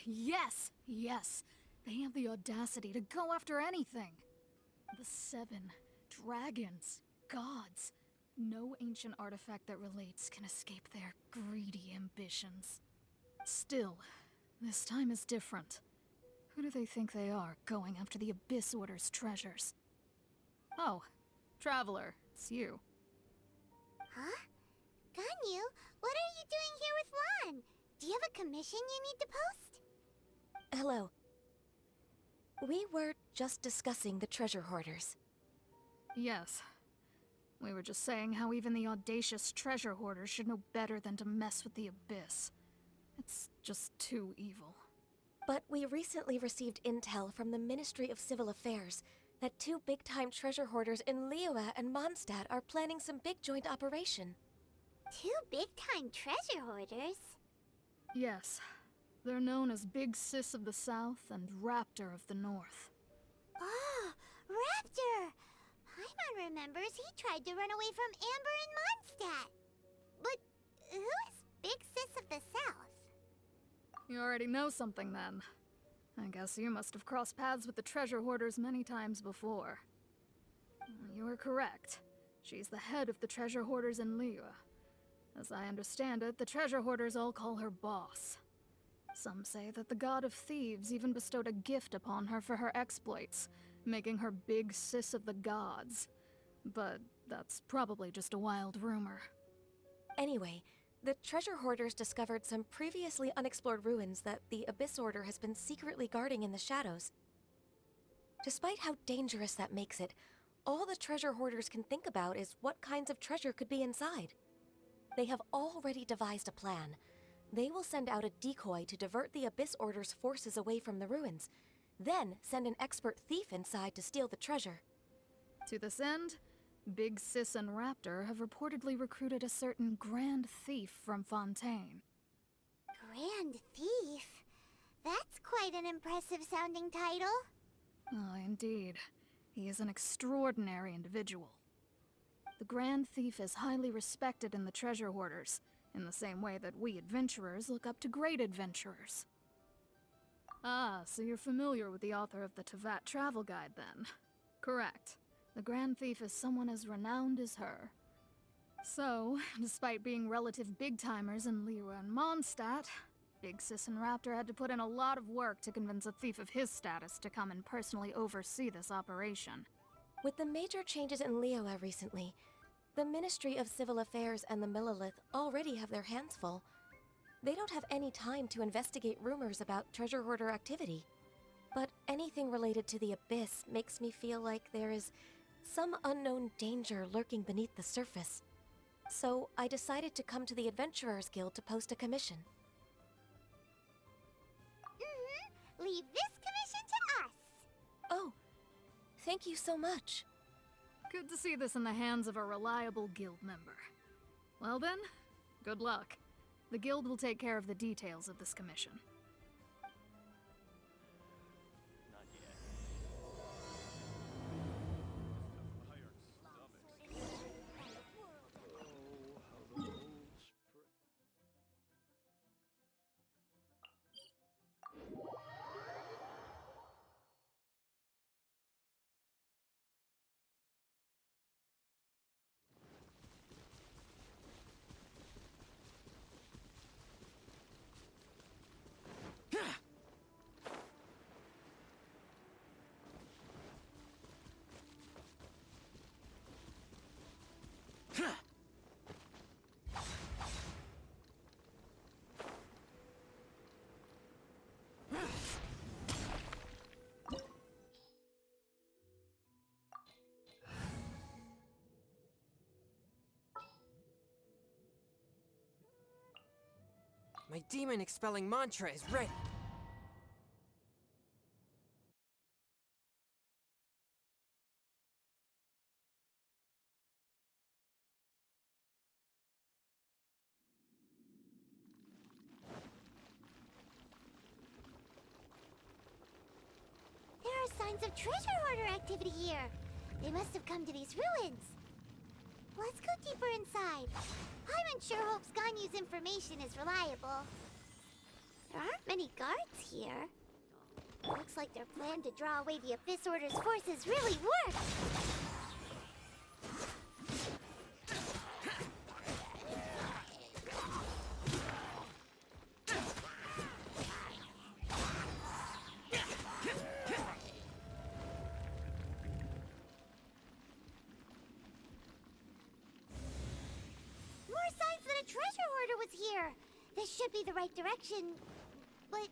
Yes, yes. They have the audacity to go after anything. The 7 dragons, gods. No ancient artifact that relates can escape their greedy ambitions. Still, this time is different. Who do they think they are, going after the Abyss Order's treasures? Oh, Traveler, it's you. Huh? Ganyu, what are you doing here with Lan? Do you have a commission you need to post? Hello. We were just discussing the treasure hoarders. Yes. We were just saying how even the audacious treasure hoarders should know better than to mess with the Abyss. It's just too evil. But we recently received intel from the Ministry of Civil Affairs that 2 big-time treasure hoarders in Liyue and Mondstadt are planning some big joint operation. 2 big-time treasure hoarders? Yes. They're known as Big Sis of the South and Raptor of the North. Oh, Raptor! Paimon remembers he tried to run away from Amber in Mondstadt. But who is Big Sis of the South? You already know something then. I guess you must have crossed paths with the treasure hoarders many times before. You are correct. She's the head of the treasure hoarders in Liyue. As I understand it, the treasure hoarders all call her boss. Some say that the god of thieves even bestowed a gift upon her for her exploits, making her Big Sis of the gods. But that's probably just a wild rumor. Anyway, the treasure hoarders discovered some previously unexplored ruins that the Abyss Order has been secretly guarding in the shadows. Despite how dangerous that makes it, all the treasure hoarders can think about is what kinds of treasure could be inside. They have already devised a plan. They will send out a decoy to divert the Abyss Order's forces away from the ruins, then send an expert thief inside to steal the treasure. To this end, Big Sis and Raptor have reportedly recruited a certain Grand Thief from Fontaine. Grand Thief? That's quite an impressive sounding title. Oh, indeed. He is an extraordinary individual. The Grand Thief is highly respected in the treasure hoarders, in the same way that we adventurers look up to great adventurers. Ah, so you're familiar with the author of the Tevat Travel Guide, then? Correct. The Grand Thief is someone as renowned as her. So, despite being relative big-timers in Liyue and Mondstadt, Big Sis and Raptor had to put in a lot of work to convince a thief of his status to come and personally oversee this operation. With the major changes in Liyue recently, the Ministry of Civil Affairs and the Millelith already have their hands full. They don't have any time to investigate rumors about treasure hoarder activity. But anything related to the Abyss makes me feel like there is some unknown danger lurking beneath the surface. So I decided to come to the Adventurers Guild to post a commission. Leave this commission to us. Oh, thank you so much. Good to see this in the hands of a reliable guild member. Well then, good luck. The guild will take care of the details of this commission. My demon expelling mantra is ready. There are signs of treasure hoarder activity here. They must have come to these ruins. Let's go deeper inside. Paimon sure hopes Ganyu's information is reliable. There aren't many guards here. Looks like their plan to draw away the Abyss Order's forces really worked. More signs that a treasure hoarder was here. This should be the right direction, but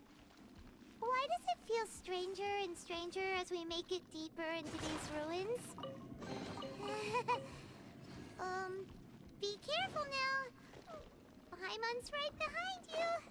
why does it feel stranger and stranger as we make it deeper into these ruins? Be careful now. Paimon's right behind you.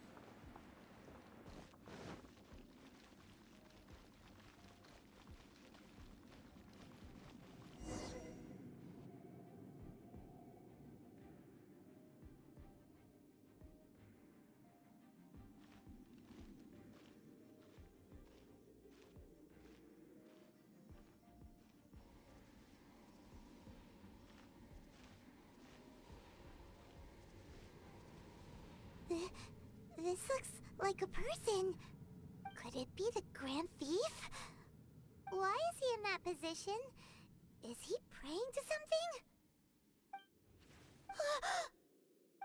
This looks like a person. Could it be the Grand Thief? Why is he in that position? Is he praying to something?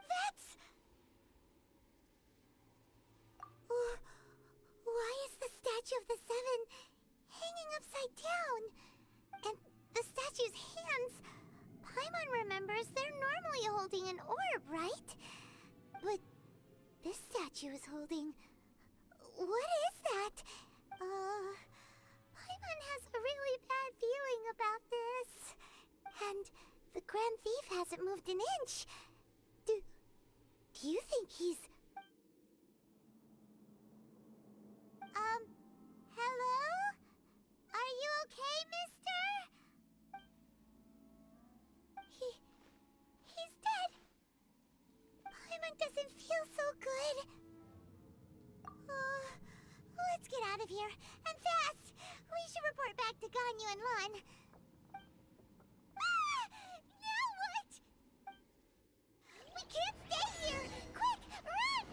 That's... Why is the Statue of the Seven hanging upside down? And the statue's hands... Paimon remembers they're normally holding an orb, right? But this statue is holding... What is that? Paimon has a really bad feeling about this. And the Grand Thief hasn't moved an inch. Do you think he's... Hello? Are you okay, mister? He's dead. Paimon doesn't feel so good. Let's get out of here, and fast! We should report back to Ganyu and Lon. Ah! Now what? We can't stay here! Quick, run!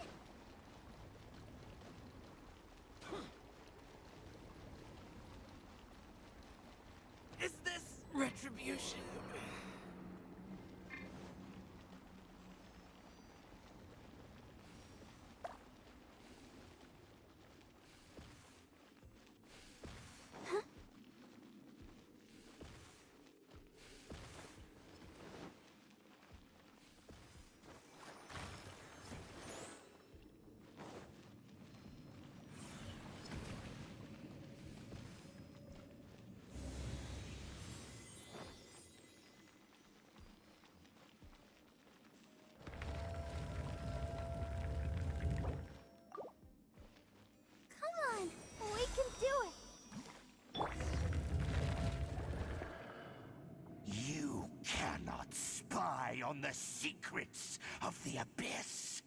Is this retribution? On the secrets of the Abyss.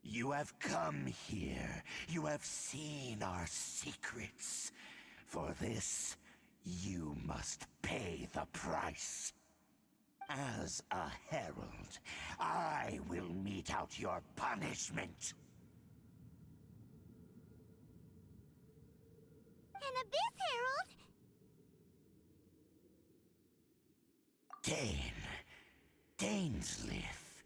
You have come here. You have seen our secrets. For this, you must pay the price. As a herald, I will mete out your punishment. An Abyss Herald? Dainsleaf.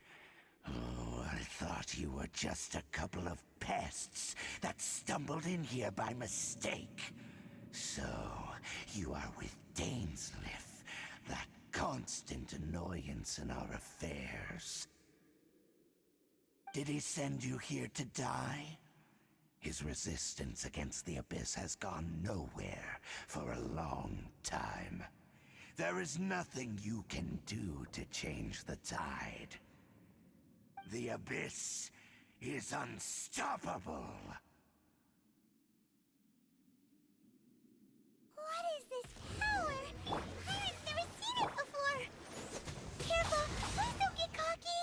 Oh, I thought you were just a couple of pests that stumbled in here by mistake. So, you are with Dainsleaf, that constant annoyance in our affairs. Did he send you here to die? His resistance against the Abyss has gone nowhere for a long time. There is nothing you can do to change the tide. The Abyss is unstoppable. What is this power? Pirate's never seen it before! Careful! Please don't get cocky!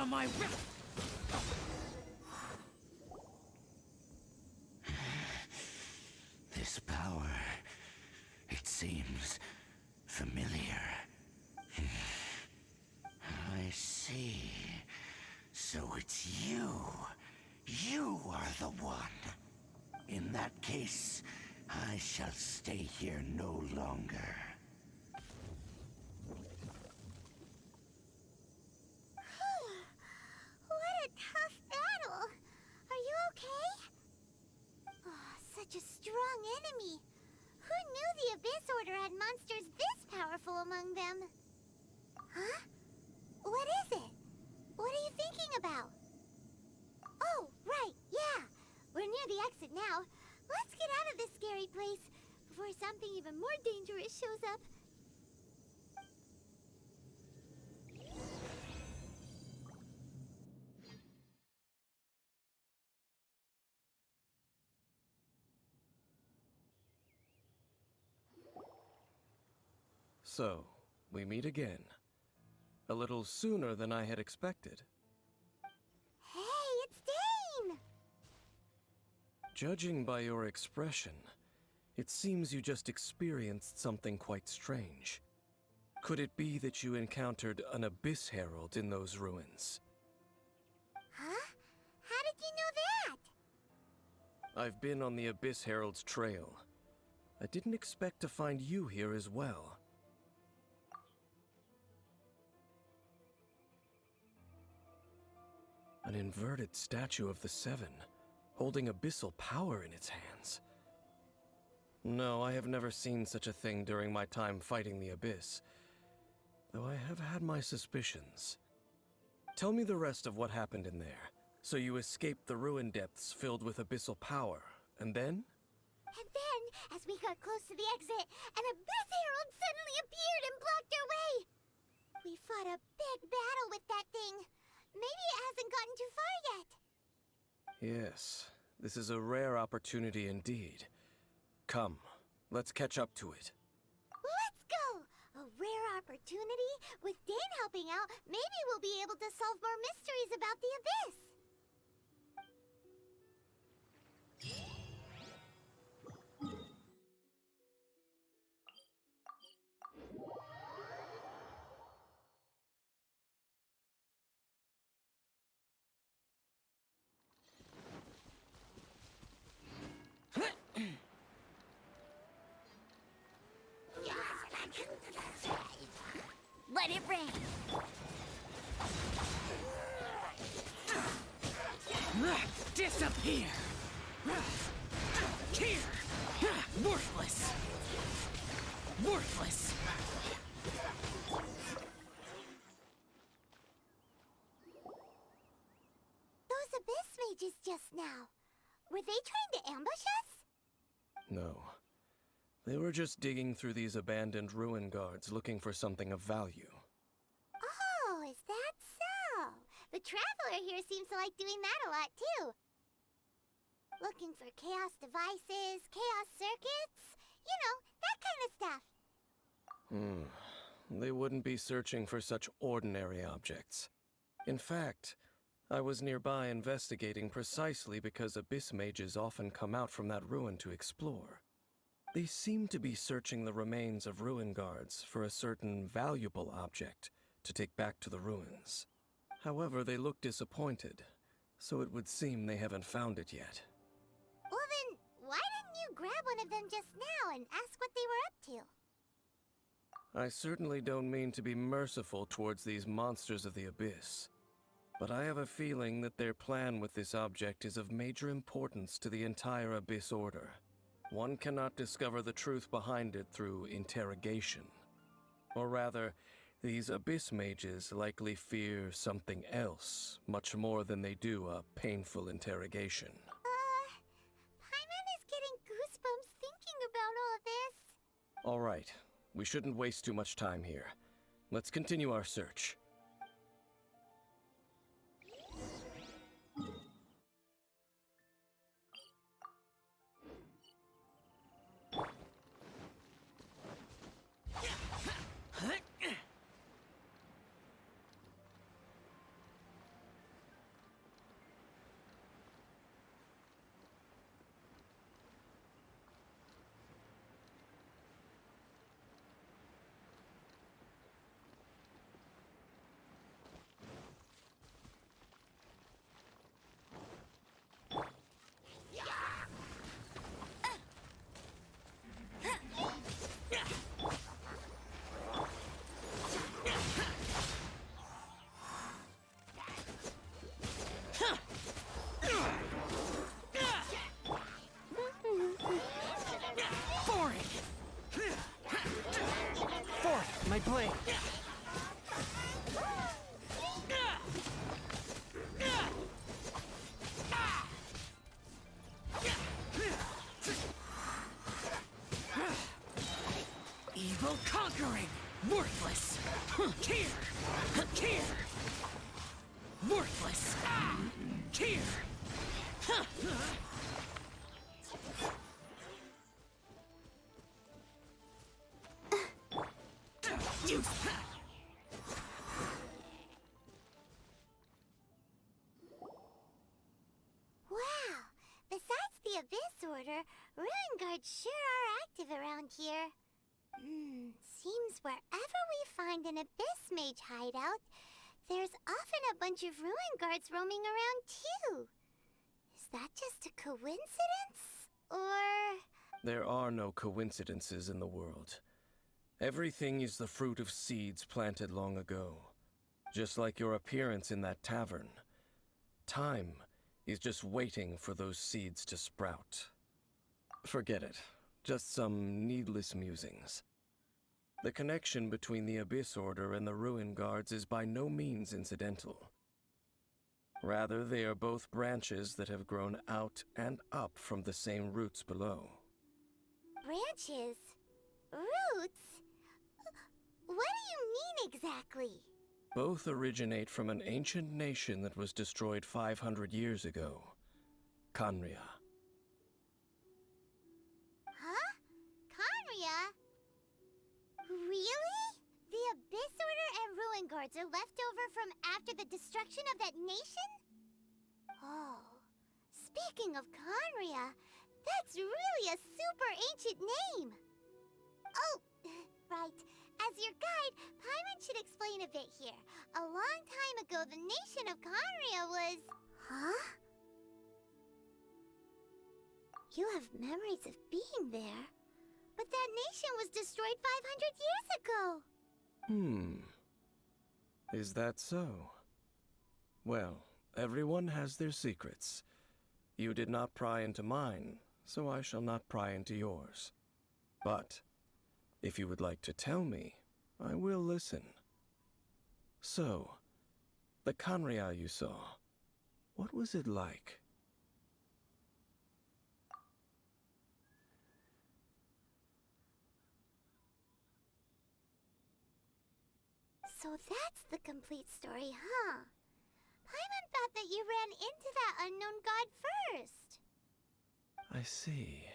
on my wrist! This power, it seems familiar. I see. So it's you. You are the one. In that case, I shall stay here no longer. What a tough battle! Are you okay? Oh, such a strong enemy. Who knew the Abyss Order had monsters this powerful among them? Huh? What is it? What are you thinking about? Oh, right, yeah. We're near the exit now. Let's get out of this scary place before something even more dangerous shows up. So, we meet again. A little sooner than I had expected. Hey, it's Dane! Judging by your expression, it seems you just experienced something quite strange. Could it be that you encountered an Abyss Herald in those ruins? Huh? How did you know that? I've been on the Abyss Herald's trail. I didn't expect to find you here as well. An inverted statue of the Seven, holding abyssal power in its hands. No, I have never seen such a thing during my time fighting the Abyss, though I have had my suspicions. Tell me the rest of what happened in there. So you escaped the ruin depths filled with abyssal power, and then? And then, as we got close to the exit, an Abyss Herald suddenly appeared and blocked our way! We fought a big battle with that thing. Maybe it hasn't gotten too far yet. Yes, this is a rare opportunity indeed. Come, let's catch up to it. Let's go! A rare opportunity? With Dane helping out, maybe we'll be able to solve more mysteries about the Abyss. Let it rain! Disappear! Here! Worthless! Worthless! Those Abyss mages just now. Were they trying to ambush us? No. They were just digging through these abandoned ruin guards looking for something of value. Oh, is that so? The Traveler here seems to like doing that a lot, too. Looking for chaos devices, chaos circuits, you know, that kind of stuff. They wouldn't be searching for such ordinary objects. In fact, I was nearby investigating precisely because Abyss mages often come out from that ruin to explore. They seem to be searching the remains of ruin guards for a certain valuable object to take back to the ruins. However, they look disappointed, so it would seem they haven't found it yet. Well then, why didn't you grab one of them just now and ask what they were up to? I certainly don't mean to be merciful towards these monsters of the Abyss, but I have a feeling that their plan with this object is of major importance to the entire Abyss Order. One cannot discover the truth behind it through interrogation. Or rather, these Abyss mages likely fear something else, much more than they do a painful interrogation. Paimon is getting goosebumps thinking about all this. All right, we shouldn't waste too much time here. Let's continue our search. my blade. Evil conquering! Worthless! Here! Here! Worthless! Here! Wow! Besides the Abyss Order, Ruin Guards sure are active around here. Seems wherever we find an Abyss Mage hideout, there's often a bunch of Ruin Guards roaming around too. Is that just a coincidence? Or... There are no coincidences in the world. Everything is the fruit of seeds planted long ago. Just like your appearance in that tavern. Time is just waiting for those seeds to sprout. Forget it. Just some needless musings. The connection between the Abyss Order and the Ruin Guards is by no means incidental. Rather, they are both branches that have grown out and up from the same roots below. branches? Roots? What do you mean exactly? Both originate from an ancient nation that was destroyed 500 years ago. Khaenri'ah. Huh? Khaenri'ah? Really? The Abyss Order and Ruin Guards are left over from after the destruction of that nation? Oh. Speaking of Khaenri'ah, that's really a super ancient name! Oh, right. As your guide, Paimon should explain a bit here. A long time ago, the nation of Khaenri'ah was... Huh? You have memories of being there. But that nation was destroyed 500 years ago! Is that so? Well, everyone has their secrets. You did not pry into mine, so I shall not pry into yours. But, if you would like to tell me, I will listen. So, the Khaenri'ah you saw, what was it like? So that's the complete story, huh? Paimon thought that you ran into that unknown god first. I see.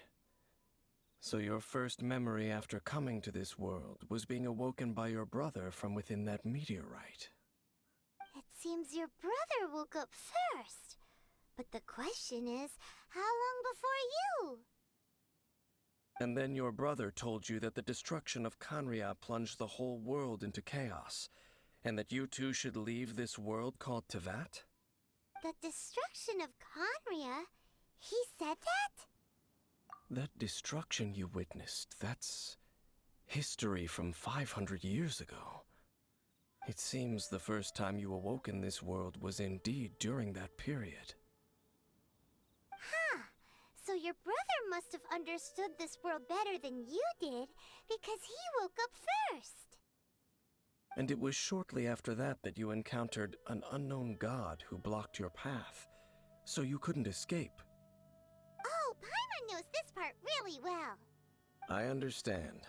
So your first memory after coming to this world was being awoken by your brother from within that meteorite. It seems your brother woke up first. But the question is, how long before you? And then your brother told you that the destruction of Khaenri'ah plunged the whole world into chaos, and that you two should leave this world called Teyvat? The destruction of Khaenri'ah? He said that? That destruction you witnessed, that's history from 500 years ago. It seems the first time you awoke in this world was indeed during that period. Huh. So your brother must have understood this world better than you did, because he woke up first. And it was shortly after that that you encountered an unknown god who blocked your path, so you couldn't escape. Oh, Paimon knows this part really well. I understand.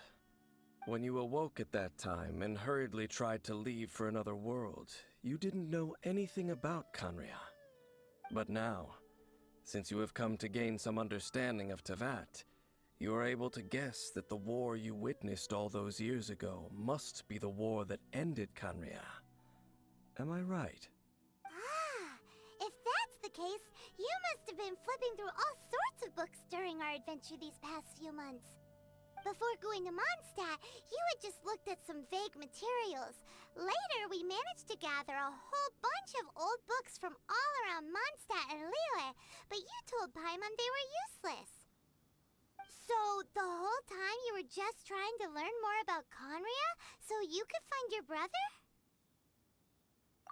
When you awoke at that time and hurriedly tried to leave for another world, you didn't know anything about Khaenri'ah. But now, since you have come to gain some understanding of Teyvat, you are able to guess that the war you witnessed all those years ago must be the war that ended Khaenri'ah. Am I right? Ah, if that's the case, you must have been flipping through all sorts of books during our adventure these past few months. Before going to Mondstadt, you had just looked at some vague materials. Later, we managed to gather a whole bunch of old books from all around Mondstadt and Liyue, but you told Paimon they were useless. So, the whole time you were just trying to learn more about Khaenri'ah so you could find your brother?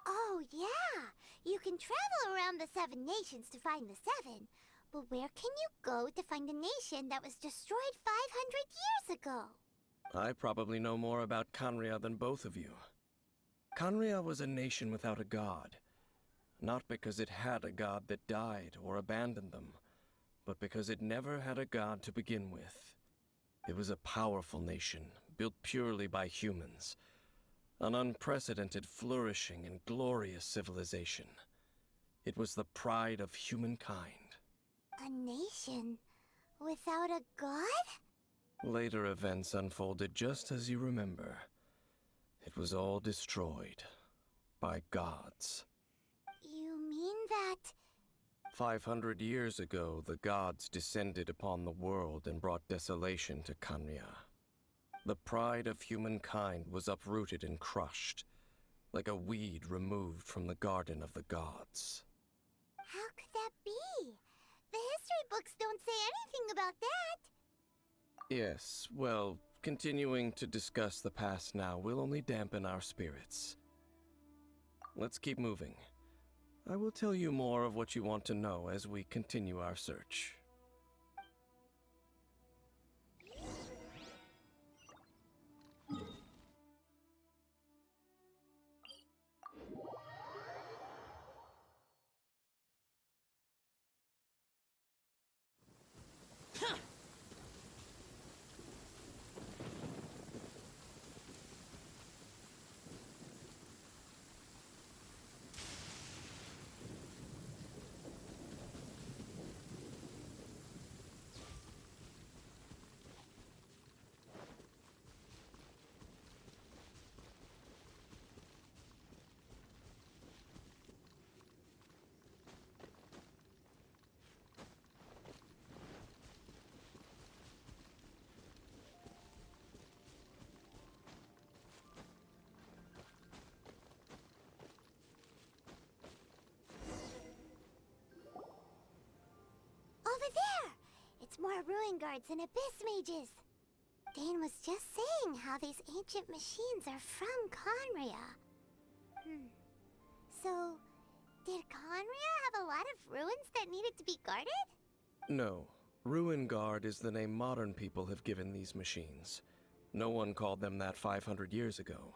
Oh, yeah! You can travel around the 7 nations to find the 7. But where can you go to find a nation that was destroyed 500 years ago? I probably know more about Khaenri'ah than both of you. Khaenri'ah was a nation without a god. Not because it had a god that died or abandoned them, but because it never had a god to begin with. It was a powerful nation, built purely by humans. An unprecedented, flourishing, and glorious civilization. It was the pride of humankind. A nation without a god? Later events unfolded just as you remember. It was all destroyed by gods. You mean that... 500 years ago, the gods descended upon the world and brought desolation to Khaenri'ah. The pride of humankind was uprooted and crushed, like a weed removed from the garden of the gods. How could that be? The history books don't say anything about that. Yes, well, continuing to discuss the past now will only dampen our spirits. Let's keep moving. I will tell you more of what you want to know as we continue our search. Over there! It's more ruin guards and abyss mages. Dane was just saying how these ancient machines are from Khaenri'ah. So, did Khaenri'ah have a lot of ruins that needed to be guarded? No. Ruin Guard is the name modern people have given these machines. No one called them that 500 years ago.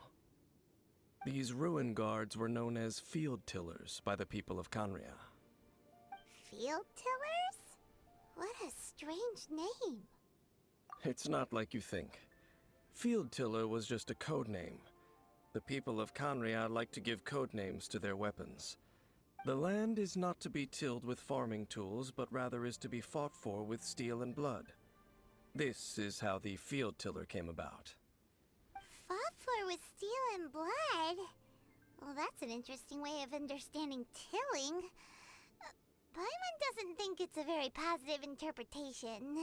These Ruin Guards were known as Field Tillers by the people of Khaenri'ah. Field tillers? What a strange name. It's not like you think. Field Tiller was just a code name. The people of Khaenri'ah like to give code names to their weapons. The land is not to be tilled with farming tools, but rather is to be fought for with steel and blood. This is how the Field Tiller came about. Fought for with steel and blood? Well, that's an interesting way of understanding tilling. Paimon doesn't think it's a very positive interpretation.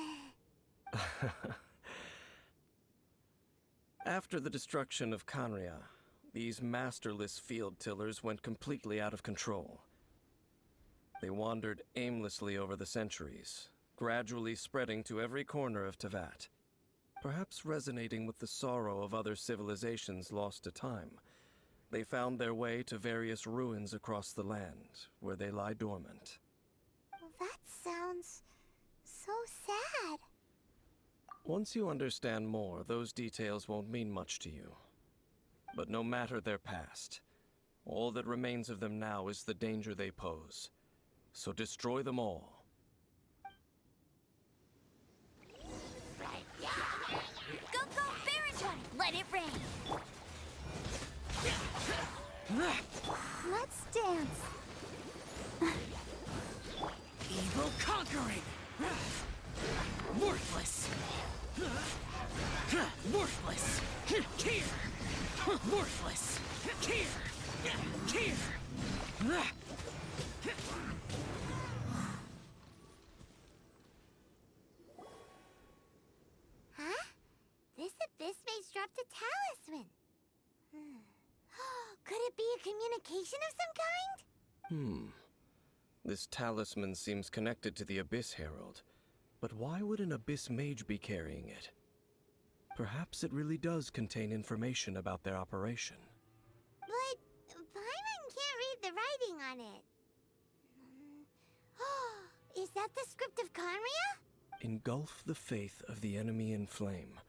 After the destruction of Khaenri'ah, these masterless field tillers went completely out of control. They wandered aimlessly over the centuries, gradually spreading to every corner of Teyvat, perhaps resonating with the sorrow of other civilizations lost to time. They found their way to various ruins across the land, where they lie dormant. Well, that sounds so sad. Once you understand more, those details won't mean much to you. But no matter their past, all that remains of them now is the danger they pose. So destroy them all. Go, go, Archon! Let it rain! Let's dance! Evil conquering! Worthless! Worthless! Here! Worthless! Here! Here! Huh? This abyss mage dropped a talisman. Could it be a communication of some kind? This talisman seems connected to the Abyss Herald. But why would an Abyss Mage be carrying it? Perhaps it really does contain information about their operation. But Paimon can't read the writing on it. Is that the script of Khaenri'ah? Engulf the faith of the enemy in flame.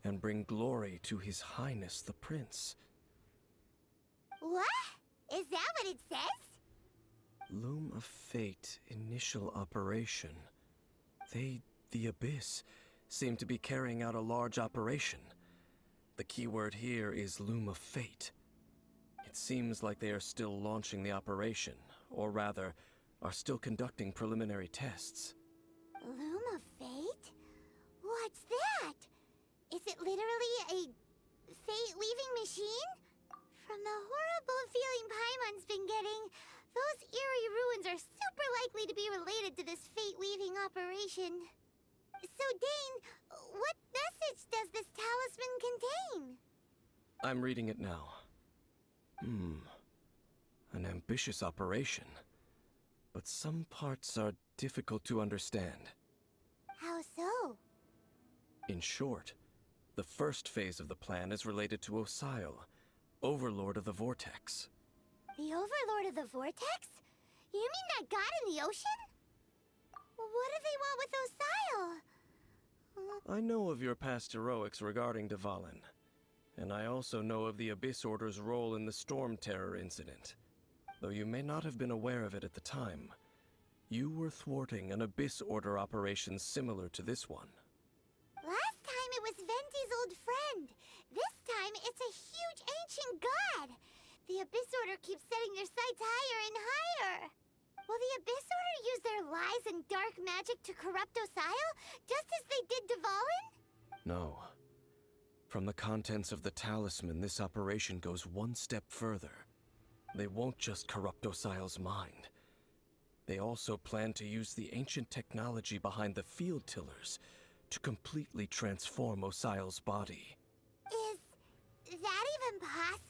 and bring glory to His Highness the Prince. What? Is that what it says? Loom of Fate initial operation. They, the Abyss, seem to be carrying out a large operation. The keyword here is Loom of Fate. It seems like they are still launching the operation, or rather, are still conducting preliminary tests. Loom of Fate? What's that? Is it literally a fate-weaving machine? From the horrible feeling Paimon's been getting, those eerie ruins are super likely to be related to this fate-weaving operation. So, Dane, what message does this talisman contain? I'm reading it now. An ambitious operation. But some parts are difficult to understand. How so? In short, the first phase of the plan is related to Osile, Overlord of the Vortex. The Overlord of the Vortex? You mean that god in the ocean? What do they want with Osile? I know of your past heroics regarding Dvalin, and I also know of the Abyss Order's role in the Storm Terror incident. Though you may not have been aware of it at the time, you were thwarting an Abyss Order operation similar to this one. Last time it was Venti's old friend. This time it's a huge ancient god. The Abyss Order keeps setting their sights higher and higher. Will the Abyss Order use their lies and dark magic to corrupt Osile, just as they did Dvalin? No. From the contents of the talisman, this operation goes one step further. They won't just corrupt Osile's mind. They also plan to use the ancient technology behind the field tillers to completely transform Osile's body. Is that even possible?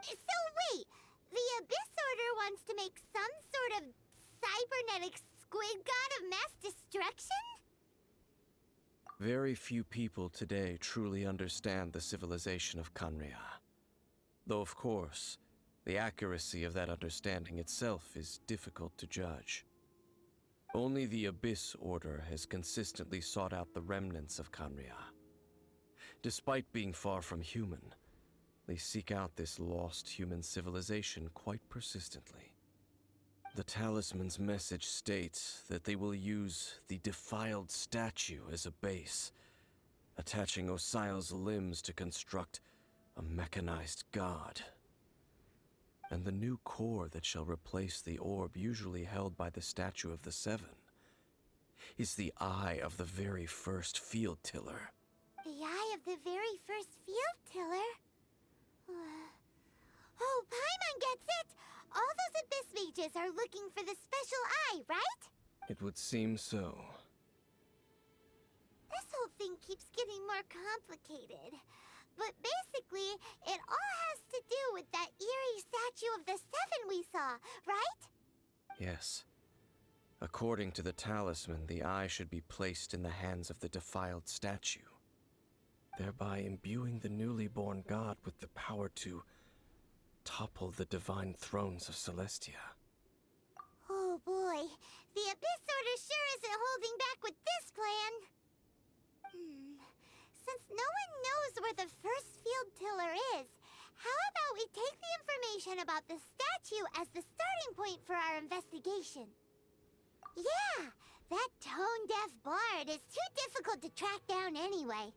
So wait, the Abyss Order wants to make some sort of cybernetic squid god of mass destruction? Very few people today truly understand the civilization of Khaenri'ah. Though of course, the accuracy of that understanding itself is difficult to judge. Only the Abyss Order has consistently sought out the remnants of Khaenri'ah. Despite being far from human, they seek out this lost human civilization quite persistently. The talisman's message states that they will use the defiled statue as a base, attaching Osile's limbs to construct a mechanized god. And the new core that shall replace the orb usually held by the Statue of the Seven is the eye of the very first field tiller. The eye of the very first field tiller? Oh, Paimon gets it! All those Abyss mages are looking for the special eye, right? It would seem so. This whole thing keeps getting more complicated. But basically, it all has to do with that eerie Statue of the Seven we saw, right? Yes. According to the talisman, the eye should be placed in the hands of the defiled statue, thereby imbuing the newly born god with the power to topple the divine thrones of Celestia. Oh boy, the Abyss Order sure isn't holding back with this plan. Since no one knows where the first field tiller is, how about we take the information about the statue as the starting point for our investigation? Yeah, that tone-deaf bard is too difficult to track down anyway.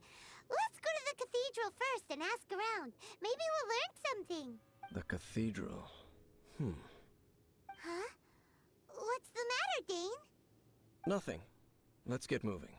Let's go to the cathedral first and ask around. Maybe we'll learn something. The cathedral. Huh? What's the matter, Dane? Nothing. Let's get moving.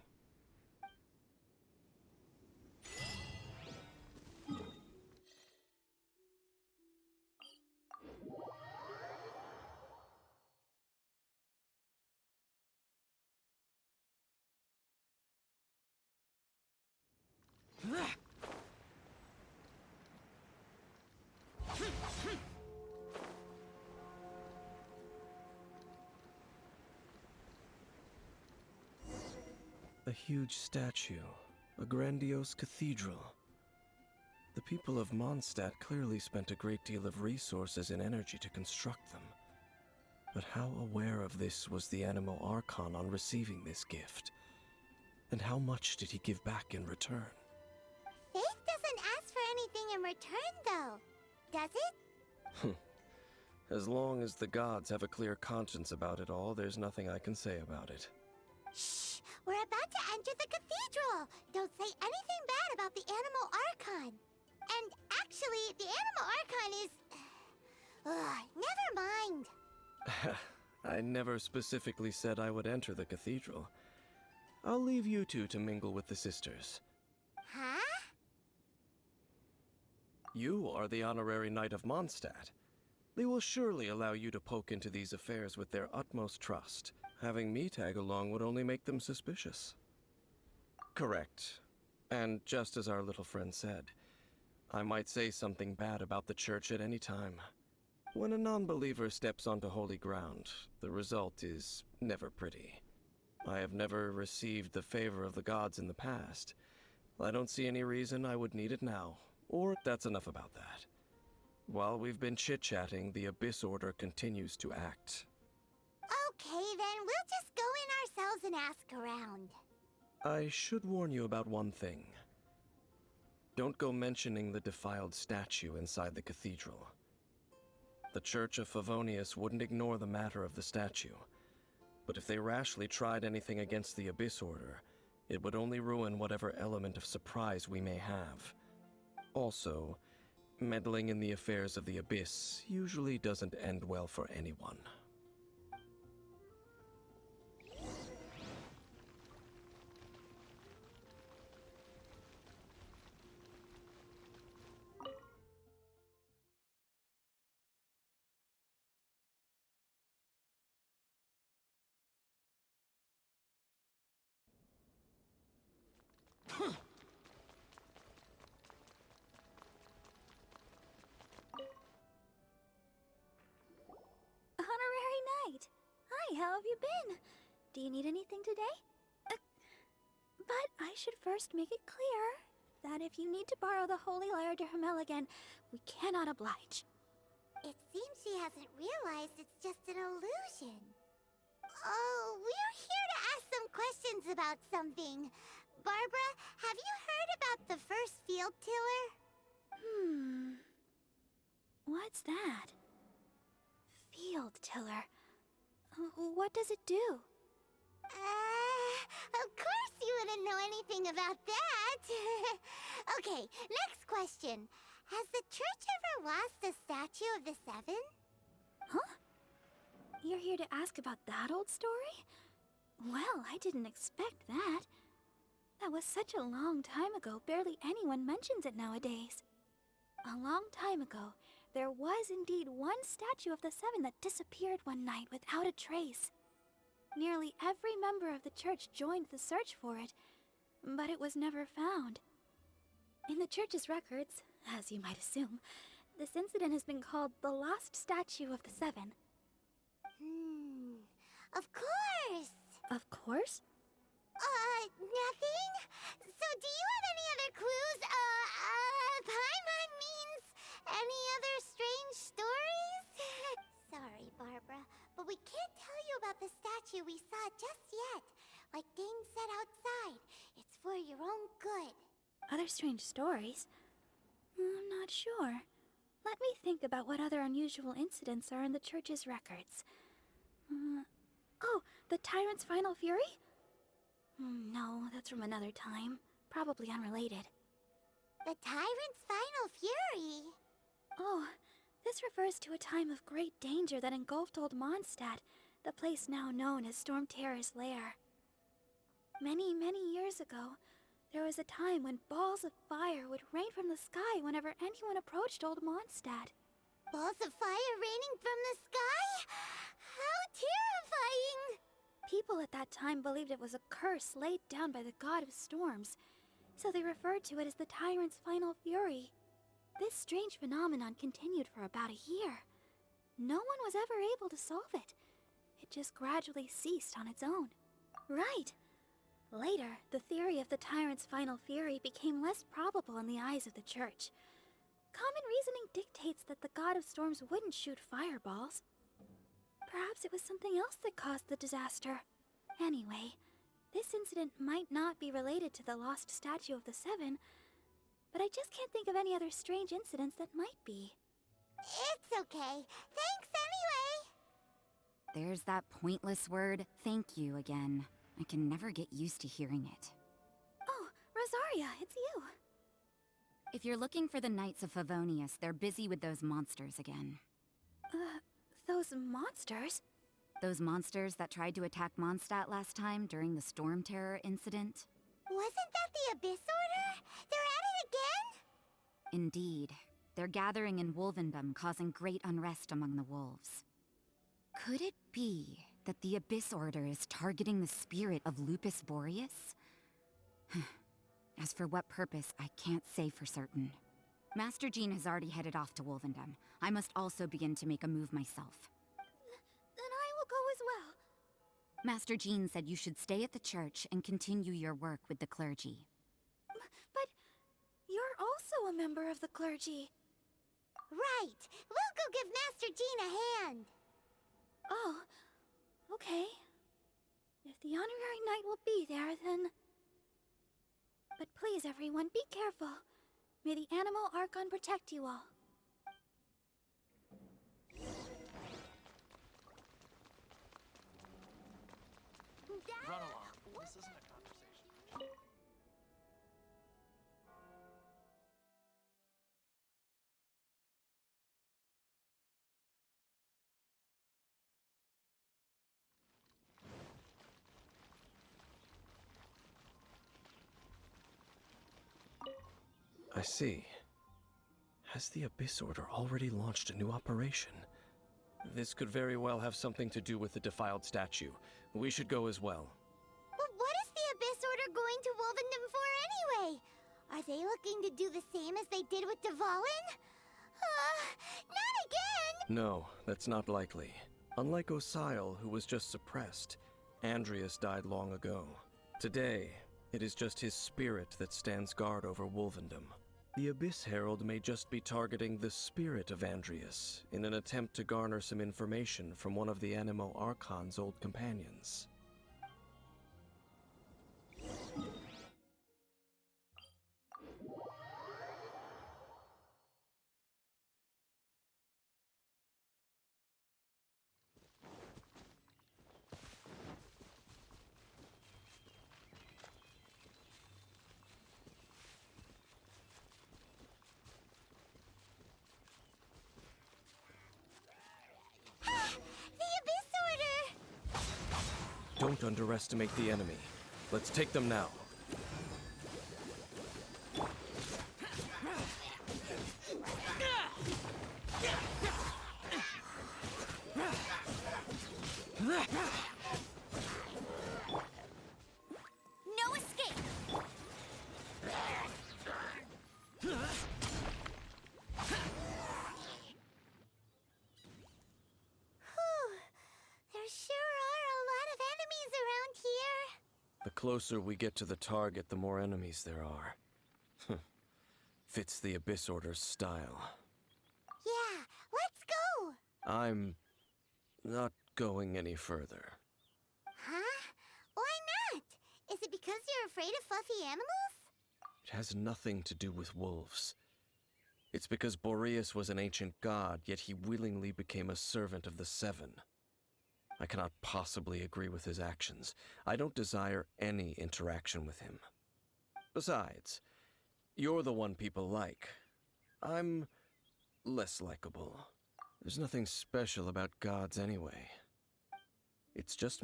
A huge statue, a grandiose cathedral. The people of Mondstadt clearly spent a great deal of resources and energy to construct them. But how aware of this was the Animo Archon on receiving this gift? And how much did he give back in return? anything in return, though. Does it? As long as the gods have a clear conscience about it all, there's nothing I can say about it. Shh! We're about to enter the cathedral! Don't say anything bad about the Animal Archon! And actually, the Animal Archon is... never mind! I never specifically said I would enter the cathedral. I'll leave you two to mingle with the sisters. Huh? You are the honorary Knight of Mondstadt. They will surely allow you to poke into these affairs with their utmost trust. Having me tag along would only make them suspicious. Correct. And just as our little friend said, I might say something bad about the church at any time. When a non-believer steps onto holy ground, the result is never pretty. I have never received the favor of the gods in the past. I don't see any reason I would need it now, or that's enough about that. While we've been chit-chatting, the Abyss Order continues to act. Okay, then we'll just go in ourselves and ask around. I should warn you about one thing. Don't go mentioning the defiled statue inside the cathedral. The Church of Favonius wouldn't ignore the matter of the statue, but if they rashly tried anything against the Abyss Order, it would only ruin whatever element of surprise we may have. Also, meddling in the affairs of the Abyss usually doesn't end well for anyone. Honorary Knight! Hi, how have you been? Do you need anything today? But I should first make it clear that if you need to borrow the Holy Lyre de Hermel again, we cannot oblige. It seems she hasn't realized it's just an illusion. Oh, we're here to ask some questions about something. Barbara, have you heard about the first field tiller? What's that? Field tiller. What does it do? Of course you wouldn't know anything about that. Okay, next question. Has the church ever lost a statue of the Seven? Huh? You're here to ask about that old story? Well, I didn't expect that. That was such a long time ago, barely anyone mentions it nowadays. A long time ago, there was indeed one statue of the Seven that disappeared one night without a trace. Nearly every member of the church joined the search for it, but it was never found. In the church's records, as you might assume, this incident has been called the Lost Statue of the Seven. Of course! Of course? Nothing? So do you have any other clues? Paimon means any other strange stories? Sorry, Barbara, but we can't tell you about the statue we saw just yet. Like Dane said outside, it's for your own good. Other strange stories? I'm not sure. Let me think about what other unusual incidents are in the church's records. Oh, the Tyrant's Final Fury? No, that's from another time. Probably unrelated. The Tyrant's Final Fury? Oh, this refers to a time of great danger that engulfed Old Mondstadt, the place now known as Storm Terror's lair. Many, many years ago, there was a time when balls of fire would rain from the sky whenever anyone approached Old Mondstadt. Balls of fire raining from the sky? How terrifying! People at that time believed it was a curse laid down by the god of storms, so they referred to it as the Tyrant's Final Fury. This strange phenomenon continued for about a year. No one was ever able to solve it. It just gradually ceased on its own. Right. Later, the theory of the Tyrant's Final Fury became less probable in the eyes of the church. Common reasoning dictates that the god of storms wouldn't shoot fireballs. Perhaps it was something else that caused the disaster. Anyway, this incident might not be related to the lost statue of the Seven, but I just can't think of any other strange incidents that might be. It's okay. Thanks anyway. There's that pointless word, thank you, again. I can never get used to hearing it. Oh, Rosaria, it's you. If you're looking for the Knights of Favonius, they're busy with those monsters again. Those monsters? Those monsters that tried to attack Mondstadt last time during the Storm Terror incident? Wasn't that the Abyss Order? They're at it again? Indeed. They're gathering in Wolvendom, causing great unrest among the wolves. Could it be that the Abyss Order is targeting the spirit of Lupus Boreas? As for what purpose, I can't say for certain. Master Jean has already headed off to Wolvendom. I must also begin to make a move myself. Then I will go as well. Master Jean said you should stay at the church and continue your work with the clergy. But you're also a member of the clergy. Right. We'll go give Master Jean a hand. Oh, okay. If the honorary knight will be there, then... But please, everyone, be careful. May the animal Archon protect you all. Run along. This isn't a conversation. I see. Has the Abyss Order already launched a new operation? This could very well have something to do with the defiled statue. We should go as well. But what is the Abyss Order going to Wolvendom for anyway? Are they looking to do the same as they did with Dvalin? Not again! No, that's not likely. Unlike Osile, who was just suppressed, Andreas died long ago. Today, it is just his spirit that stands guard over Wolvendom. The Abyss Herald may just be targeting the spirit of Andreas in an attempt to garner some information from one of the Animo Archon's old companions. The Abyss Order! Don't underestimate the enemy. Let's take them now. No escape! There sure are a lot of enemies around here. The closer we get to the target, the more enemies there are. Fits the Abyss Order's style. Yeah, let's go! I'm not going any further. Huh? Why not? Is it because you're afraid of fluffy animals? It has nothing to do with wolves. It's because Boreas was an ancient god, yet he willingly became a servant of the Seven. I cannot possibly agree with his actions. I don't desire any interaction with him. Besides, you're the one people like. I'm less likable. There's nothing special about gods anyway. It's just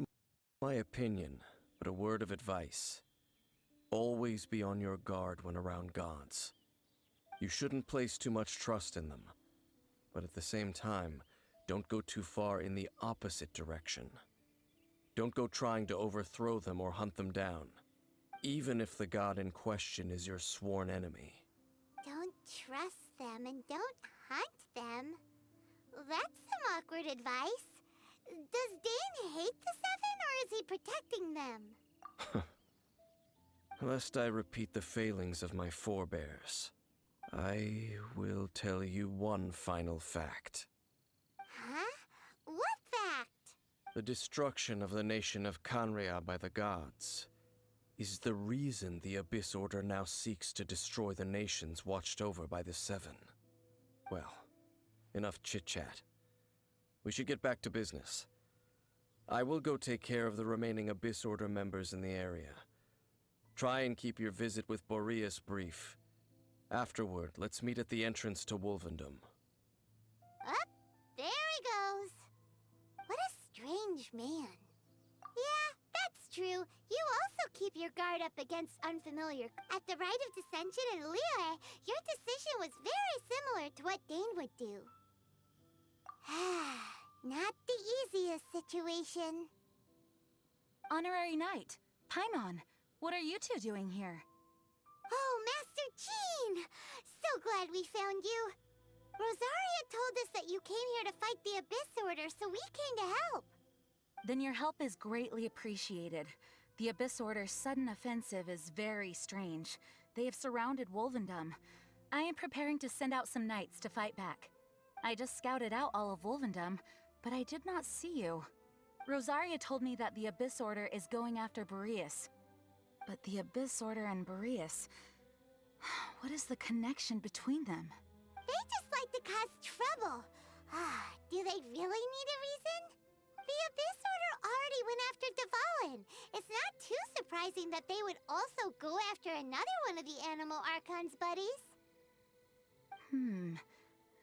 my opinion, but a word of advice. Always be on your guard when around gods. You shouldn't place too much trust in them, but at the same time, don't go too far in the opposite direction. Don't go trying to overthrow them or hunt them down, even if the god in question is your sworn enemy. Don't trust them and don't hunt them. That's some awkward advice. Does Dane hate the Seven, or is he protecting them? Lest I repeat the failings of my forebears, I will tell you one final fact. Huh? What fact? The destruction of the nation of Canria by the gods is the reason the Abyss Order now seeks to destroy the nations watched over by the Seven. Well, enough chit-chat. We should get back to business. I will go take care of the remaining Abyss Order members in the area. Try and keep your visit with Boreas brief. Afterward, let's meet at the entrance to Wolvendom. Up, there he goes. What a strange man. Yeah, that's true. You also keep your guard up against unfamiliar. At the Rite of Dissension in Liyue, your decision was very similar to what Dane would do. Not the easiest situation. Honorary Knight, Paimon, what are you two doing here? Oh, Master Jean! So glad we found you. Rosaria told us that you came here to fight the Abyss Order, so we came to help. Then your help is greatly appreciated. The Abyss Order's sudden offensive is very strange. They have surrounded Wolvendom. I am preparing to send out some knights to fight back. I just scouted out all of Wolvendom, but I did not see you. Rosaria told me that the Abyss Order is going after Boreas. But the Abyss Order and Boreas... what is the connection between them? They just like to cause trouble. Do they really need a reason? The Abyss Order already went after Dvalin. It's not too surprising that they would also go after another one of the Animal Archon's buddies.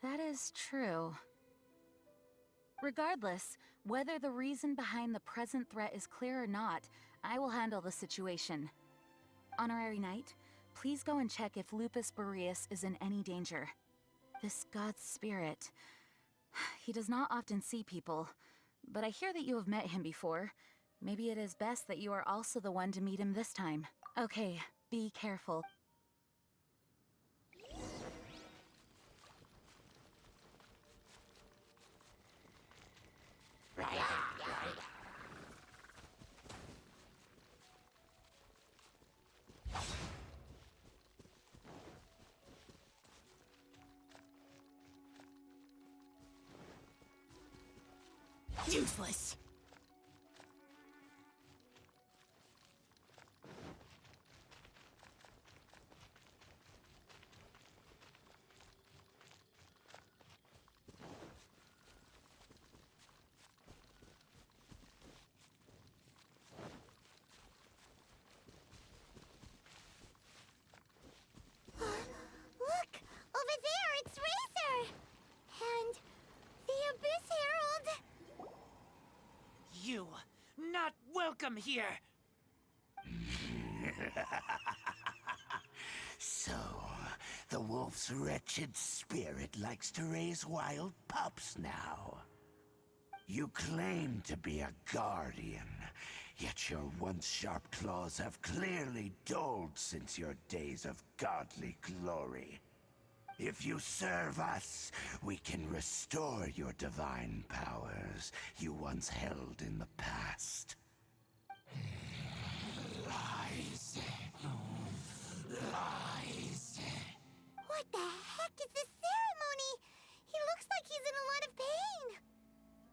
That is true. Regardless, whether the reason behind the present threat is clear or not, I will handle the situation. Honorary Knight, please go and check if Lupus Boreas is in any danger. This god's spirit... he does not often see people, but I hear that you have met him before. Maybe it is best that you are also the one to meet him this time. Okay, be careful. Useless! Look! Over there, it's Razor! And the Abyss Herald! You, not welcome here! So, the wolf's wretched spirit likes to raise wild pups now. You claim to be a guardian, yet your once sharp claws have clearly dulled since your days of godly glory. If you serve us, we can restore your divine powers you once held in the past. Lies. Lies. What the heck is this ceremony? He looks like he's in a lot of pain.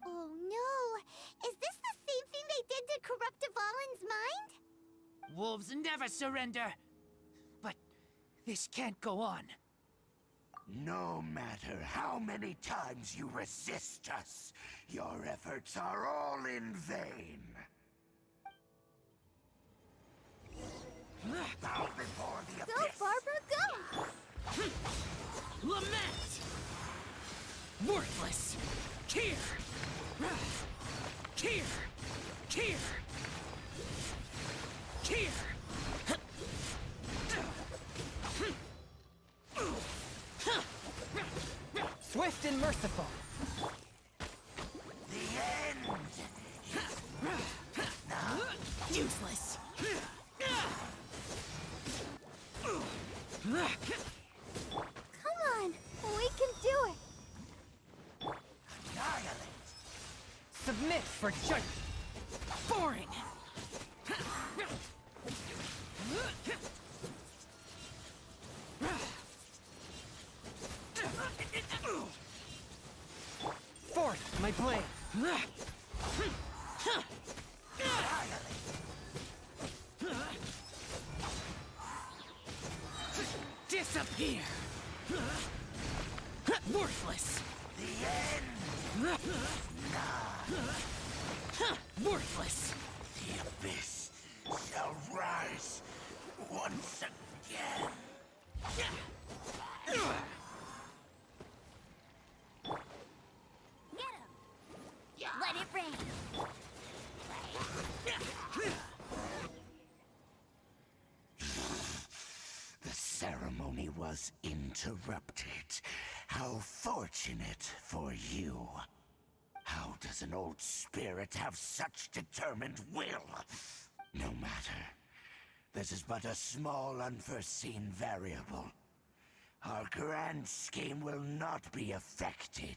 Oh no! Is this the same thing they did to corrupt Dvalin's mind? Wolves never surrender! But this can't go on. No matter how many times you resist us, your efforts are all in vain. Bow before the Go, abyss! Barbara, go! Lament! Worthless! Here! Here! Here! Here! Swift and merciful. The end! Useless! Come on, we can do it! Annihilate! Submit for judgment. Boring! Forth my blade. Disappear! Worthless! The end! Worthless! The abyss shall rise once again. Let it rain. The ceremony was interrupted. How fortunate for you. How does an old spirit have such determined will? No matter. This is but a small unforeseen variable. Our grand scheme will not be affected.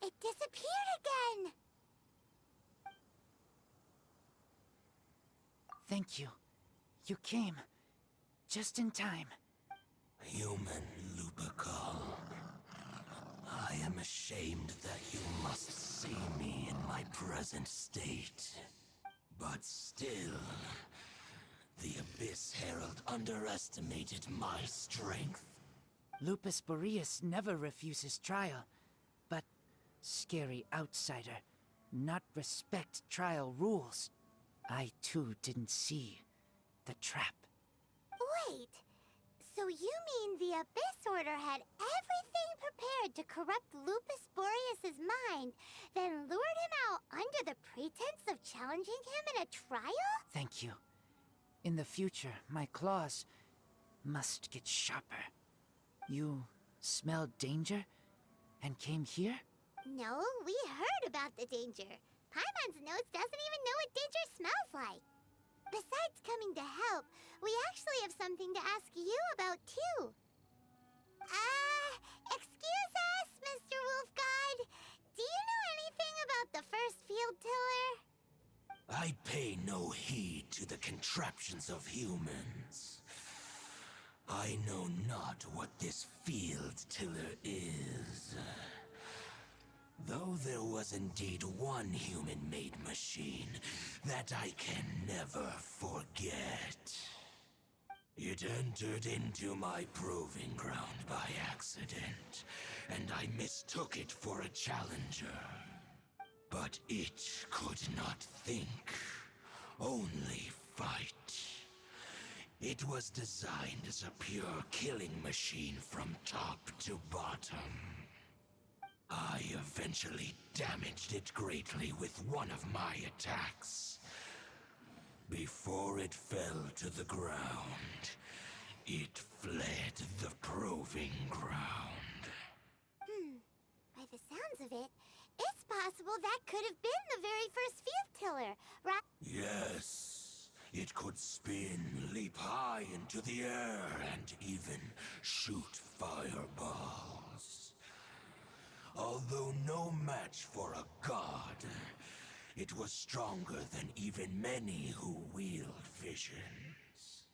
It disappeared again. Thank you. You came. Just in time. Human Lupercal. I am ashamed that you must see me in my present state. But still, the Abyss Herald underestimated my strength. Lupus Boreas never refuses trial, but scary outsider, not respect trial rules. I too didn't see the trap. Wait, so you mean the Abyss Order had everything prepared to corrupt Lupus Boreas' mind, then lured him out under the pretense of challenging him in a trial? Thank you. In the future, my claws must get sharper. You smelled danger and came here? No, we heard about the danger. Paimon's nose doesn't even know what danger smells like. Besides coming to help, we actually have something to ask you about, too. Excuse us, Mr. Wolfgod. Do you know anything about the first field tiller? I pay no heed to the contraptions of humans. I know not what this field tiller is. Though there was indeed one human-made machine that I can never forget. It entered into my proving ground by accident, and I mistook it for a challenger. But it could not think, only fight. It was designed as a pure killing machine from top to bottom. I eventually damaged it greatly with one of my attacks. Before it fell to the ground, it fled the proving ground. By the sounds of it, it's possible that could have been the very first field tiller, right? Yes, it could spin, leap high into the air, and even shoot fireballs. Although no match for a god, it was stronger than even many who wield visions.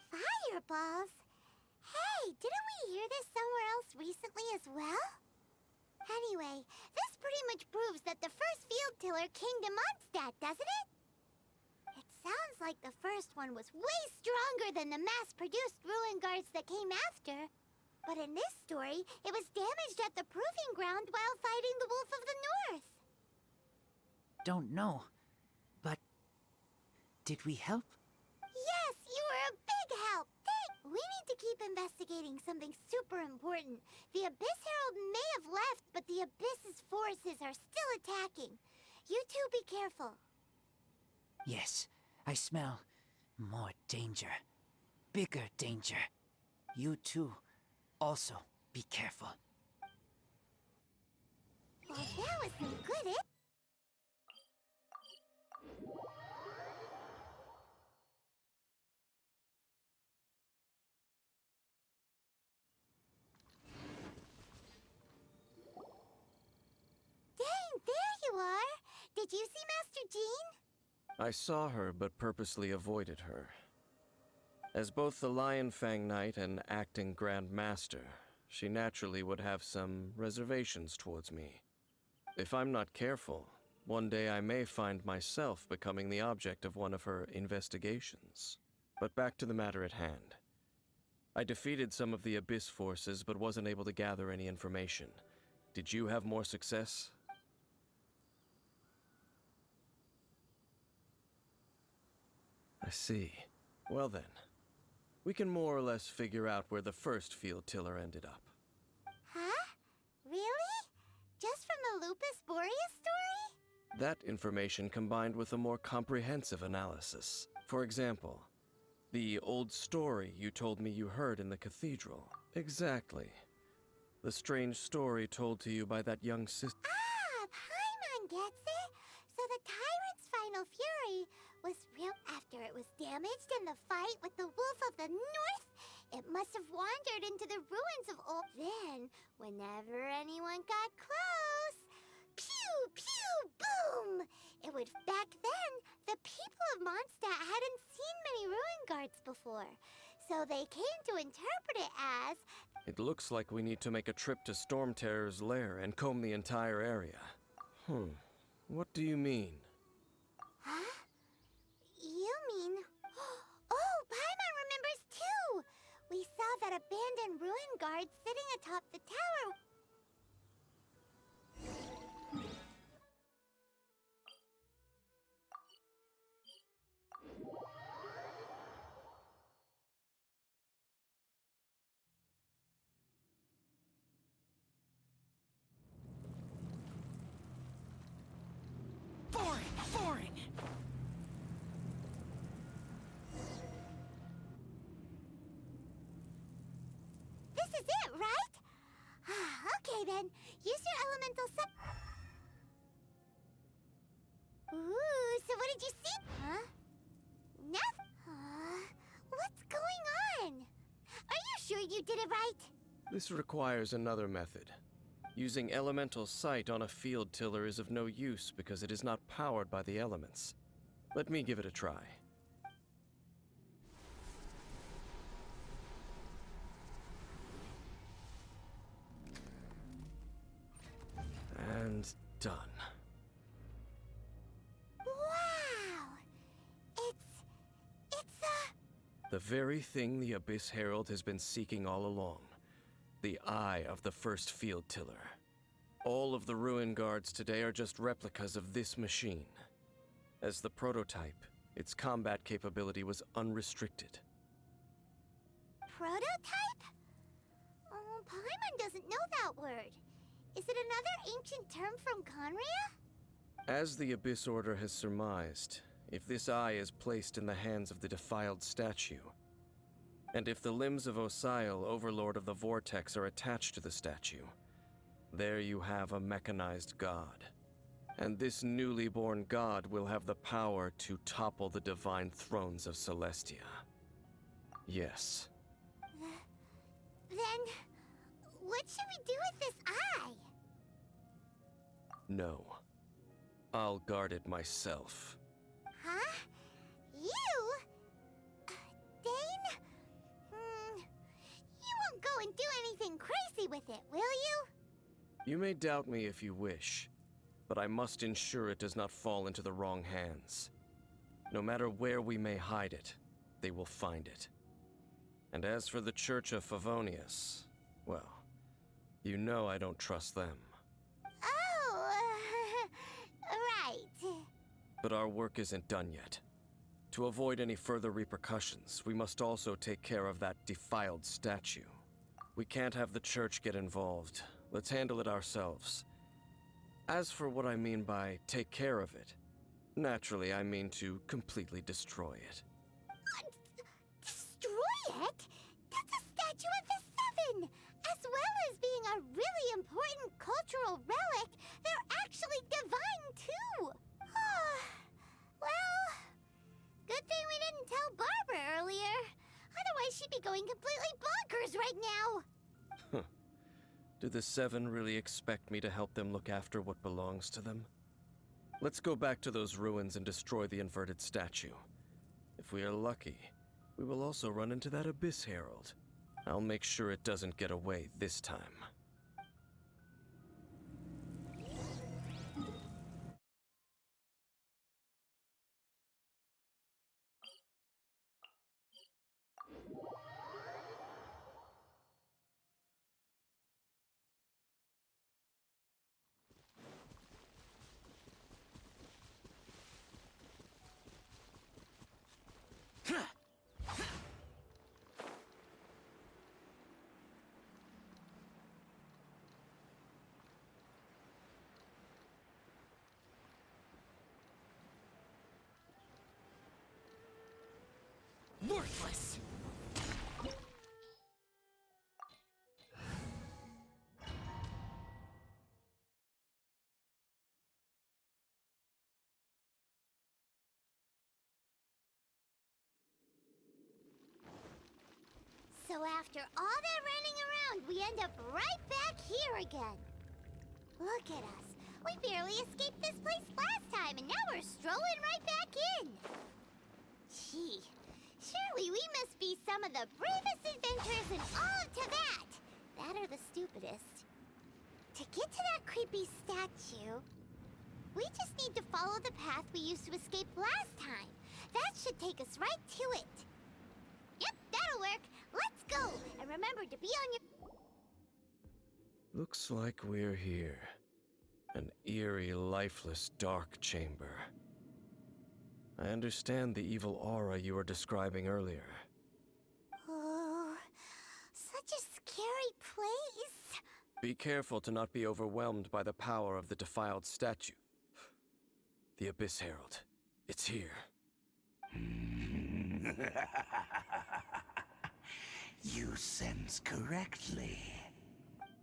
Fireballs? Hey, didn't we hear this somewhere else recently as well? Anyway, this pretty much proves that the first field tiller came to Mondstadt, doesn't it? It sounds like the first one was way stronger than the mass-produced ruin guards that came after. But in this story, it was damaged at the proving ground while fighting the Wolf of the North. Don't know, but did we help? Yes, you were a big help. We need to keep investigating something super important. The Abyss Herald may have left, but the Abyss's forces are still attacking. You two be careful. Yes, I smell more danger. Bigger danger. You too, also be careful. Well, that was some good. Dang, there you are! Did you see Master Jean? I saw her, but purposely avoided her. As both the Lion Fang Knight and acting Grand Master, she naturally would have some reservations towards me. If I'm not careful, one day I may find myself becoming the object of one of her investigations. But back to the matter at hand. I defeated some of the Abyss forces, but wasn't able to gather any information. Did you have more success? I see. Well then, we can more or less figure out where the first field tiller ended up. Huh? Really? Just from the Lupus Boreas story? That information combined with a more comprehensive analysis. For example, the old story you told me you heard in the cathedral. Exactly. The strange story told to you by that young sister. Ah, Paimon gets it. So the tyrant's final fury was real after it was damaged in the fight with the Wolf of the North. It must have wandered into the ruins of old. Then, whenever anyone got close, pew, pew, boom! It would. Back then, the people of Mondstadt hadn't seen many ruin guards before, so they came to interpret it as. It looks like we need to make a trip to Storm Terror's lair and comb the entire area. What do you mean? Huh? You mean. Oh, Paimon remembers too! We saw that abandoned ruin guard sitting atop the tower. Boring! This is it, right? Okay then, use your elemental Ooh, so what did you see? Huh? Nothing? What's going on? Are you sure you did it right? This requires another method. Using elemental sight on a field tiller is of no use because it is not powered by the elements. Let me give it a try. And done. Wow! It's The very thing the Abyss Herald has been seeking all along. The eye of the first field tiller. All of the ruin guards today are just replicas of this machine. As the prototype, its combat capability was unrestricted. prototype? Oh, Paimon doesn't know that word. Is it another ancient term from Conria? As the Abyss Order has surmised, if this eye is placed in the hands of the defiled statue, and if the limbs of Osial, Overlord of the Vortex, are attached to the statue, there you have a mechanized god. And this newly born god will have the power to topple the divine thrones of Celestia. Yes. Then, what should we do with this eye? No. I'll guard it myself. Huh? You? Dane? You won't go and do anything crazy with it, will you? You may doubt me if you wish, but I must ensure it does not fall into the wrong hands. No matter where we may hide it, they will find it. And as for the Church of Favonius, well, you know I don't trust them. Oh, right. But our work isn't done yet. To avoid any further repercussions, we must also take care of that defiled statue. We can't have the Church get involved. Let's handle it ourselves. As for what I mean by take care of it, naturally I mean to completely destroy it. Destroy it? That's a statue of the Seven! As well as being a really important cultural relic, they're actually divine too! Well, good thing we didn't tell Barbara earlier. Otherwise she'd be going completely bonkers right now! Do the Seven really expect me to help them look after what belongs to them? Let's go back to those ruins and destroy the inverted statue. If we are lucky, we will also run into that Abyss Herald. I'll make sure it doesn't get away this time. Worthless! So after all that running around, we end up right back here again. Look at us. We barely escaped this place last time, and now we're strolling right back in. Gee, surely we must be some of the bravest adventurers in all of Tibet. That or the stupidest. To get to that creepy statue, we just need to follow the path we used to escape last time. That should take us right to it. Yep, that'll work. Let's go! And remember to be on your... Looks like we're here. An eerie, lifeless, dark chamber. I understand the evil aura you were describing earlier. Oh, such a scary place. Be careful to not be overwhelmed by the power of the defiled statue. The Abyss Herald. It's here. You sense correctly.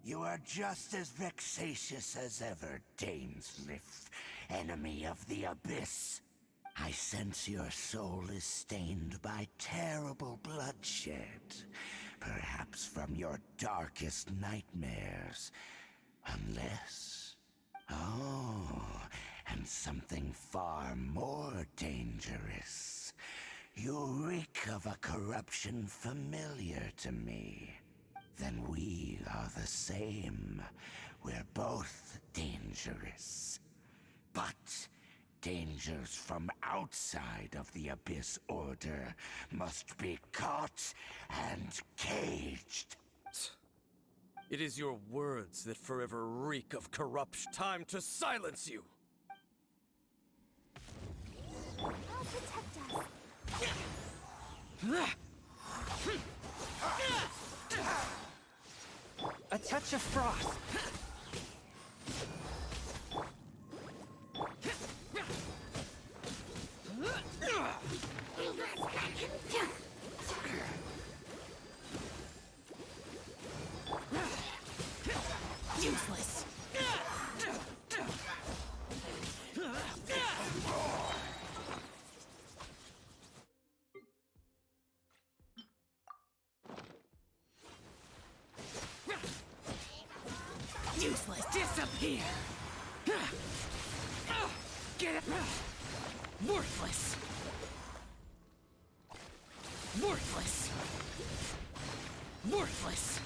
You are just as vexatious as ever, Dainsleaf, enemy of the Abyss. I sense your soul is stained by terrible bloodshed, perhaps from your darkest nightmares. Unless... Oh, and something far more dangerous. You reek of a corruption familiar to me. Then we are the same. We're both dangerous. But dangers from outside of the Abyss Order must be caught and caged. It is your words that forever reek of corruption. Time to silence you! I'll protect us. A touch of frost! Useless! Useless! Disappear! Get it! Worthless! Worthless! Worthless!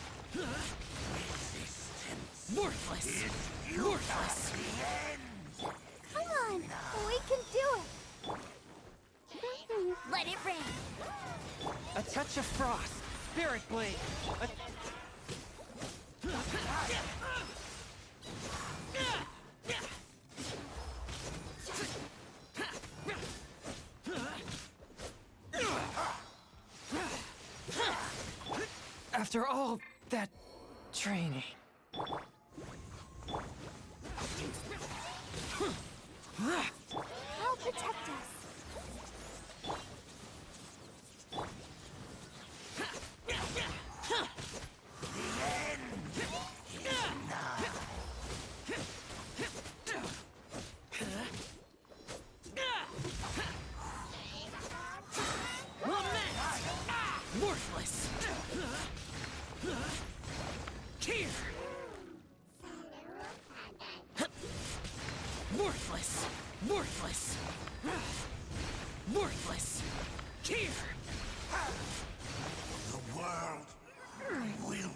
Worthless! Worthless! Come on, we can do it. Let it rain. A touch of frost! Spirit blade! After all that training. I'll protect us. Worthless! Here! Worthless! Worthless! Worthless! Here! The world will...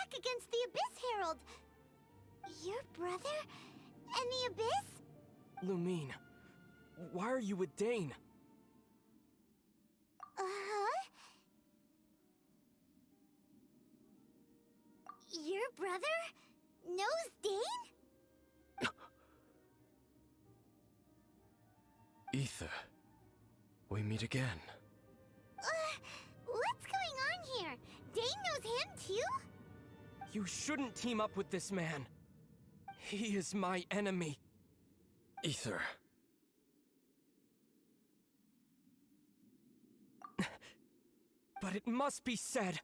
back against the Abyss Herald. Your brother and the Abyss? Lumine, why are you with Dane? Uh-huh. Your brother knows Dane? Ether, we meet again. What's going on here? Dane knows him too? You shouldn't team up with this man. He is my enemy. Ether. But it must be said.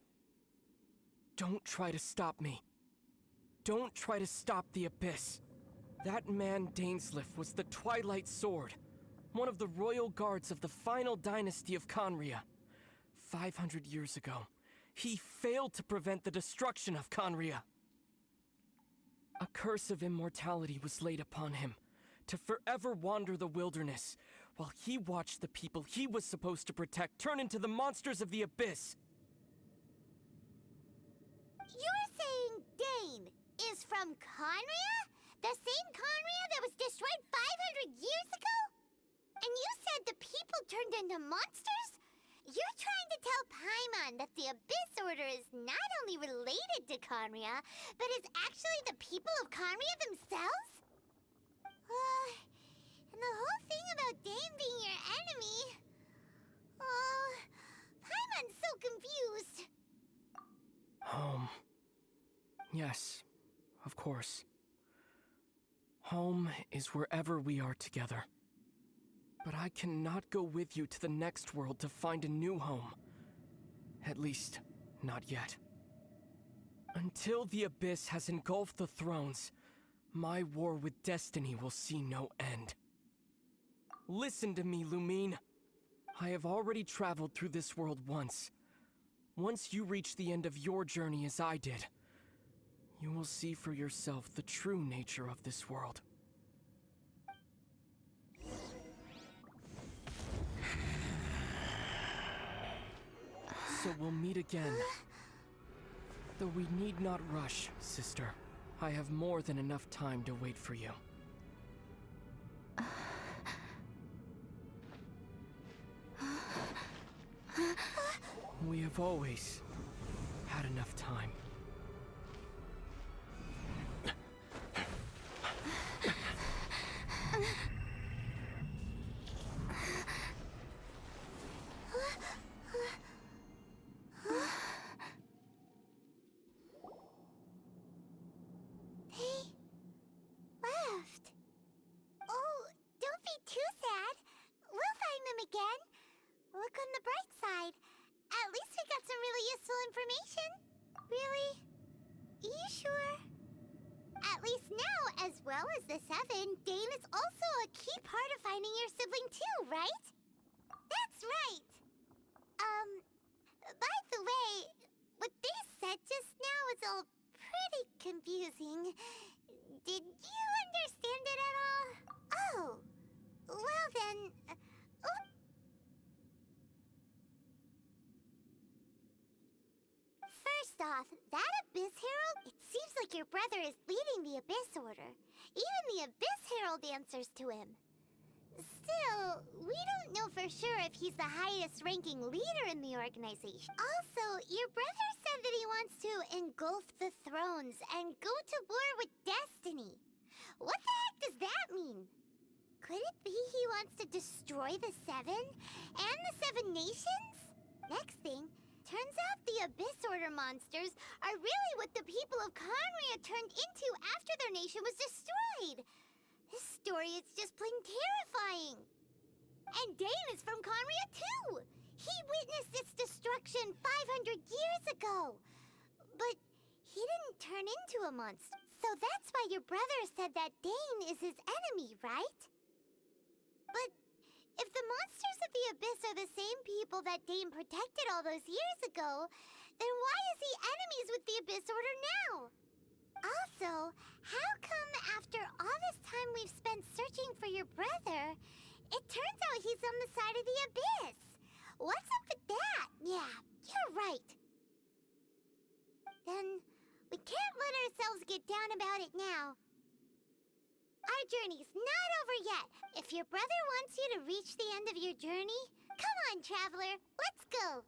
Don't try to stop me. Don't try to stop the Abyss. That man Dainsleaf was the Twilight Sword, one of the royal guards of the final dynasty of Conria. 500 years ago, he failed to prevent the destruction of Conria. A curse of immortality was laid upon him, to forever wander the wilderness, while he watched the people he was supposed to protect turn into the monsters of the Abyss. You're saying Dane is from Conria? The same Conria that was destroyed 500 years ago? And you said the people turned into monsters? You're trying to tell Paimon that the Abyss Order is not only related to Conria, but is actually the people of Conria themselves? And the whole thing about Dane being your enemy... Paimon's so confused. Home. Yes, of course. Home is wherever we are together. But I cannot go with you to the next world to find a new home. At least, not yet. Until the Abyss has engulfed the thrones, my war with destiny will see no end. Listen to me, Lumine. I have already traveled through this world once. Once you reach the end of your journey as I did, you will see for yourself the true nature of this world. So we'll meet again. Though we need not rush, sister. I have more than enough time to wait for you. We have always had enough time. They left. Oh, don't be too sad. We'll find them again. Look on the bright side. At least we got some really useful information. Really? You sure? At least now, as well as the Seven, Dane is also a key part of finding your sibling too, right? That's right. By the way, what they said just now was all pretty confusing. Did you understand it at all? Oh, well then... First off, that Abyss Herald, it seems like your brother is leading the Abyss Order. Even the Abyss Herald answers to him. Still, we don't know for sure if he's the highest-ranking leader in the organization. Also, your brother said that he wants to engulf the thrones and go to war with destiny. What the heck does that mean? Could it be he wants to destroy the Seven and the Seven Nations? Next thing, turns out the Abyss Order monsters are really what the people of Conria turned into after their nation was destroyed. This story is just plain terrifying. And Dane is from Conria too. He witnessed its destruction 500 years ago. But he didn't turn into a monster. So that's why your brother said that Dane is his enemy, right? But if the monsters of the Abyss are the same people that Dane protected all those years ago, then why is he enemies with the Abyss Order now? Also, how come after all this time we've spent searching for your brother, it turns out he's on the side of the Abyss? What's up with that? Yeah, you're right. Then we yourselves get down about it now. Our journey's not over yet. If your brother wants you to reach the end of your journey, come on, traveler, let's go.